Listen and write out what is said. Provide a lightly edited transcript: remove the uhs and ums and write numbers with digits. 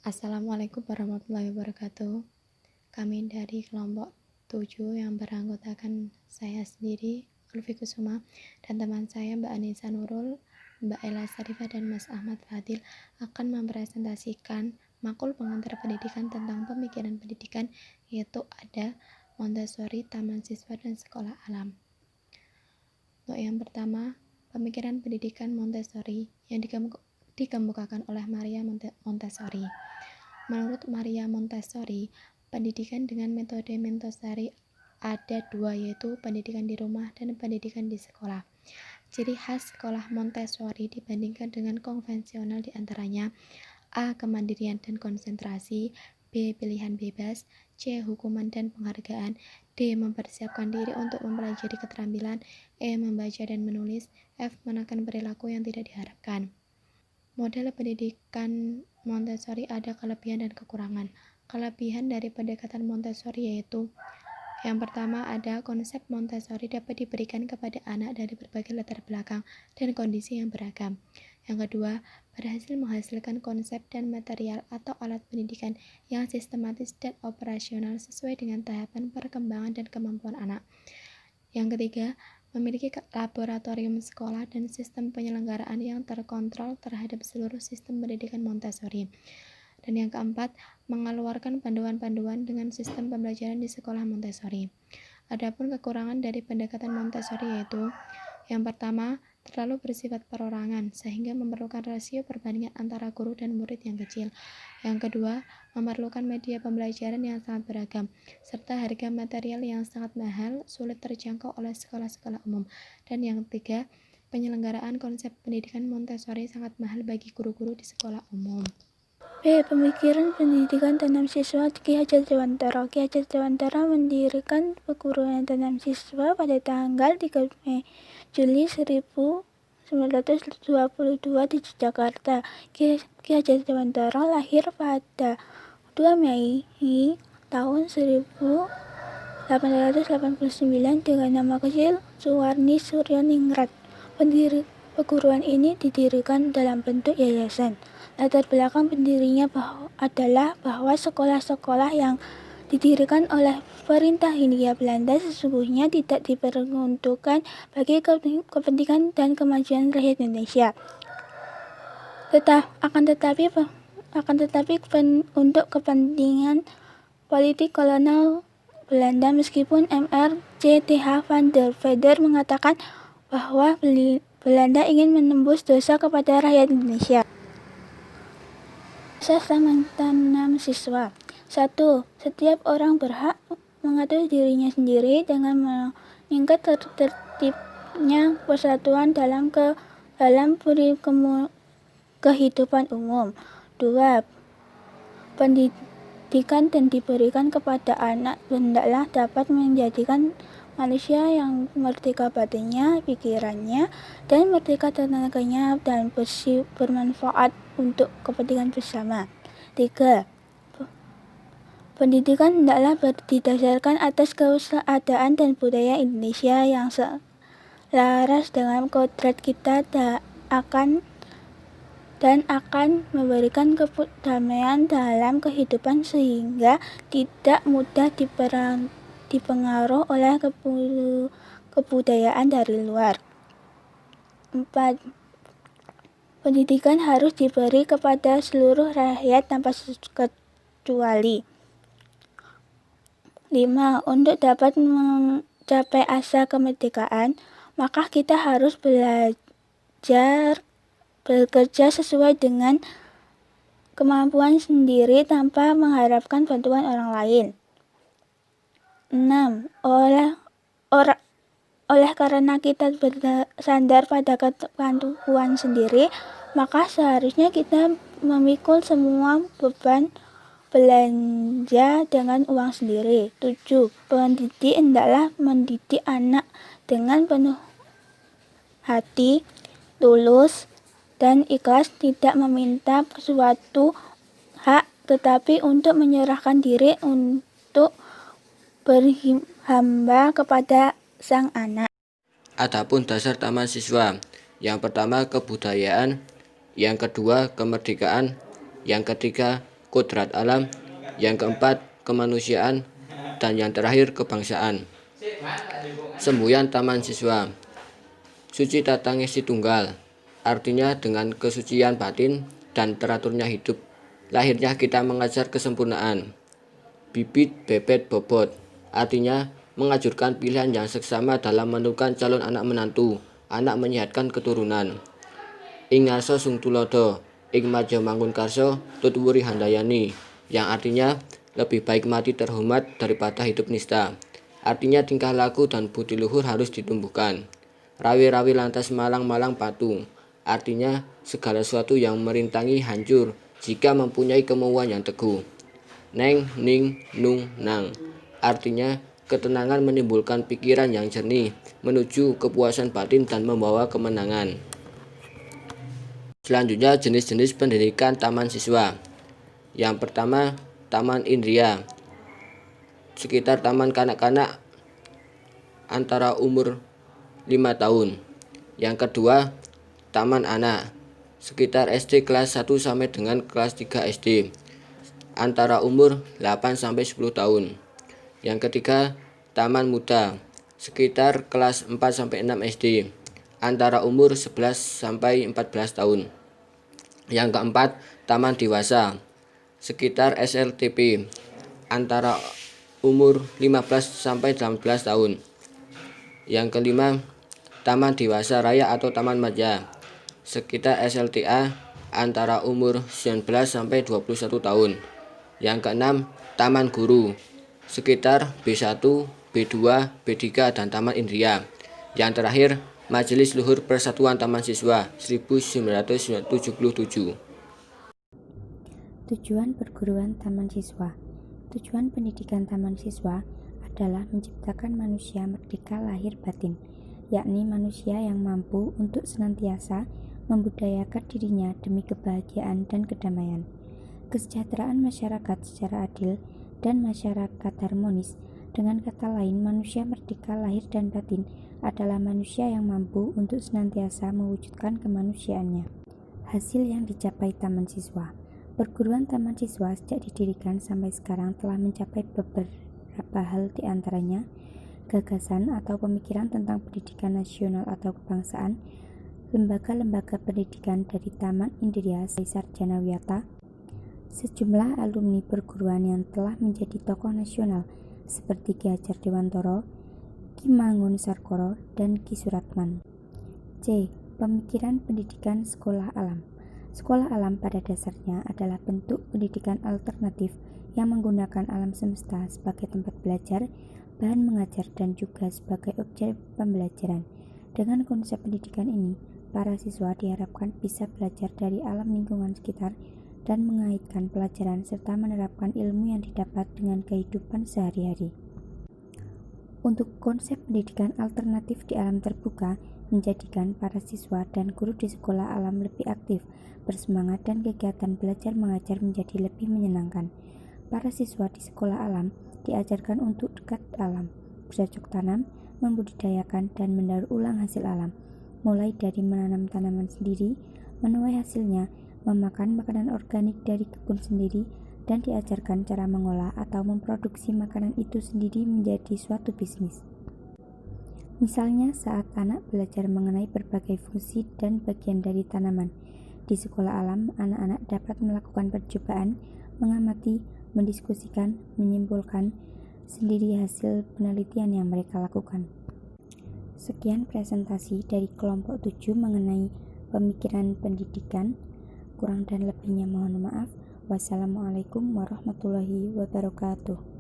Assalamualaikum warahmatullahi wabarakatuh. Kami dari kelompok 7 yang beranggotakan saya sendiri, Lutfi Kusuma, dan teman saya Mbak Anissa Nurul, Mbak Ella Sarifah, dan Mas Ahmad Fadil akan mempresentasikan makul pengantar pendidikan tentang pemikiran pendidikan, yaitu ada Montessori, Taman Siswa, dan Sekolah Alam. Untuk yang pertama, pemikiran pendidikan Montessori yang dikemukakan oleh Maria Montessori. Menurut Maria Montessori, pendidikan dengan metode Montessori ada dua, yaitu pendidikan di rumah dan pendidikan di sekolah. Ciri khas sekolah Montessori dibandingkan dengan konvensional diantaranya: A. Kemandirian dan konsentrasi, B. Pilihan bebas, C. Hukuman dan penghargaan, D. Mempersiapkan diri untuk mempelajari keterampilan, E. Membaca dan menulis, F. Menekan perilaku yang tidak diharapkan. Model pendidikan Montessori ada kelebihan dan kekurangan. Kelebihan dari pendekatan Montessori yaitu: yang pertama, ada konsep Montessori dapat diberikan kepada anak dari berbagai latar belakang dan kondisi yang beragam. Yang kedua, berhasil menghasilkan konsep dan material atau alat pendidikan yang sistematis dan operasional sesuai dengan tahapan perkembangan dan kemampuan anak. Yang ketiga, memiliki laboratorium sekolah dan sistem penyelenggaraan yang terkontrol terhadap seluruh sistem pendidikan Montessori. Dan yang keempat, mengeluarkan panduan-panduan dengan sistem pembelajaran di sekolah Montessori. Adapun kekurangan dari pendekatan Montessori yaitu: yang pertama, terlalu bersifat perorangan sehingga memerlukan rasio perbandingan antara guru dan murid yang kecil. Yang kedua, memerlukan media pembelajaran yang sangat beragam serta harga material yang sangat mahal, sulit terjangkau oleh sekolah-sekolah umum. Dan yang ketiga, penyelenggaraan konsep pendidikan Montessori sangat mahal bagi guru-guru di sekolah umum. B. Pemikiran pendidikan tanam siswa Ki Hajar Dewantara. Ki Hajar Dewantara mendirikan perguruan tanam siswa pada tanggal 3 Juli 1922 di Jakarta. Ki Hajar Dewantara lahir pada 2 Mei tahun 1889 dengan nama kecil Suwarni Suryaningrat. Perguruan ini didirikan dalam bentuk yayasan. Latar belakang pendirinya adalah bahwa sekolah-sekolah yang didirikan oleh pemerintah Hindia Belanda sesungguhnya tidak diperuntukkan bagi kepentingan dan kemajuan rakyat Indonesia. Akan tetapi untuk kepentingan politik kolonial Belanda, meskipun Mr. C.Th. van der Veder mengatakan bahwa Belanda ingin menembus dosa kepada rakyat Indonesia. Asas tanam siswa. 1. Setiap orang berhak mengatur dirinya sendiri dengan meningkat tertibnya persatuan dalam kehidupan umum. 2. Pendidikan yang diberikan kepada anak hendaklah dapat menjadikan manusia yang merdeka batinnya, pikirannya, dan merdeka tenaganya dan bermanfaat untuk kepentingan bersama. 3. Pendidikan hendaklah didasarkan atas keadaan dan budaya Indonesia yang selaras dengan kodrat kita akan memberikan kedamaian dalam kehidupan sehingga tidak mudah dipengaruhi oleh kebudayaan dari luar. 4. Pendidikan harus diberi kepada seluruh rakyat tanpa kecuali. 5. Untuk dapat mencapai asa kemerdekaan, maka kita harus bekerja sesuai dengan kemampuan sendiri tanpa mengharapkan bantuan orang lain. 6. Oleh karena kita bersandar pada kemampuan sendiri, maka seharusnya kita memikul semua beban belanja dengan uang sendiri. 7. Pendidik hendaklah mendidik anak dengan penuh hati, tulus, dan ikhlas, tidak meminta suatu hak, tetapi untuk menyerahkan diri untuk berhamba kepada sang anak. Adapun dasar taman siswa, yang pertama kebudayaan, yang kedua kemerdekaan, yang ketiga kodrat alam, yang keempat kemanusiaan, dan yang terakhir kebangsaan. Semboyan Taman Siswa. Suci Tatangesi Tunggal, artinya dengan kesucian batin dan teraturnya hidup, lahirnya kita mengajar kesempurnaan. Bibit bebet bobot, artinya mengajurkan pilihan yang seksama dalam menentukan calon anak menantu, anak menyehatkan keturunan. Ing ngarsa sung tulodo, ing maja mangun karso tutwuri handayani, yang artinya lebih baik mati terhormat daripada hidup nista. Artinya tingkah laku dan budi luhur harus ditumbuhkan. Rawi-rawi lantas malang-malang patung, artinya segala sesuatu yang merintangi hancur jika mempunyai kemauan yang teguh. Neng, ning, nung, nang, artinya ketenangan menimbulkan pikiran yang jernih, menuju kepuasan batin dan membawa kemenangan. Selanjutnya jenis-jenis pendidikan taman siswa. Yang pertama, taman indria. Sekitar taman kanak-kanak antara umur 5 tahun. Yang kedua, taman anak. Sekitar SD kelas 1 sampai dengan kelas 3 SD. Antara umur 8 sampai 10 tahun. Yang ketiga, taman muda. Sekitar kelas 4 sampai 6 SD. Antara umur 11 sampai 14 tahun. Yang keempat, taman dewasa. Sekitar SLTP. Antara umur 15 sampai 18 tahun. Yang kelima, taman dewasa raya atau taman remaja. Sekitar SLTA antara umur 19 sampai 21 tahun. Yang keenam, taman guru. Sekitar B1, B2, B3 dan taman indria. Yang terakhir, Majelis Luhur Persatuan Taman Siswa 1977. Tujuan perguruan taman siswa. Tujuan pendidikan taman siswa adalah menciptakan manusia merdeka lahir batin, yakni manusia yang mampu untuk senantiasa membudayakan dirinya demi kebahagiaan dan kedamaian, kesejahteraan masyarakat secara adil, dan masyarakat harmonis. Dengan kata lain, manusia merdeka lahir dan batin adalah manusia yang mampu untuk senantiasa mewujudkan kemanusiaannya. Hasil yang dicapai taman siswa. Perguruan taman siswa sejak didirikan sampai sekarang telah mencapai beberapa hal, diantaranya gagasan atau pemikiran tentang pendidikan nasional atau kebangsaan, lembaga-lembaga pendidikan dari Taman Indria Sarjana Wiyata, sejumlah alumni perguruan yang telah menjadi tokoh nasional seperti Ki Hajar Dewantoro, Ki Mangun Sarkoro, dan Ki Suratman. C. Pemikiran pendidikan sekolah alam. Sekolah alam pada dasarnya adalah bentuk pendidikan alternatif yang menggunakan alam semesta sebagai tempat belajar, bahan mengajar, dan juga sebagai objek pembelajaran. Dengan konsep pendidikan ini, para siswa diharapkan bisa belajar dari alam lingkungan sekitar dan mengaitkan pelajaran serta menerapkan ilmu yang didapat dengan kehidupan sehari-hari. Untuk konsep pendidikan alternatif di alam terbuka menjadikan para siswa dan guru di sekolah alam lebih aktif, bersemangat, dan kegiatan belajar mengajar menjadi lebih menyenangkan. Para siswa di sekolah alam diajarkan untuk dekat alam, bercocok tanam, membudidayakan, dan mendaur ulang hasil alam, mulai dari menanam tanaman sendiri, menuai hasilnya, memakan makanan organik dari kebun sendiri, dan diajarkan cara mengolah atau memproduksi makanan itu sendiri menjadi suatu bisnis. Misalnya saat anak belajar mengenai berbagai fungsi dan bagian dari tanaman. Di sekolah alam, anak-anak dapat melakukan percobaan, mengamati, mendiskusikan, menyimpulkan sendiri hasil penelitian yang mereka lakukan. Sekian presentasi dari kelompok 7 mengenai pemikiran pendidikan. Kurang dan lebihnya mohon maaf. Wassalamualaikum warahmatullahi wabarakatuh.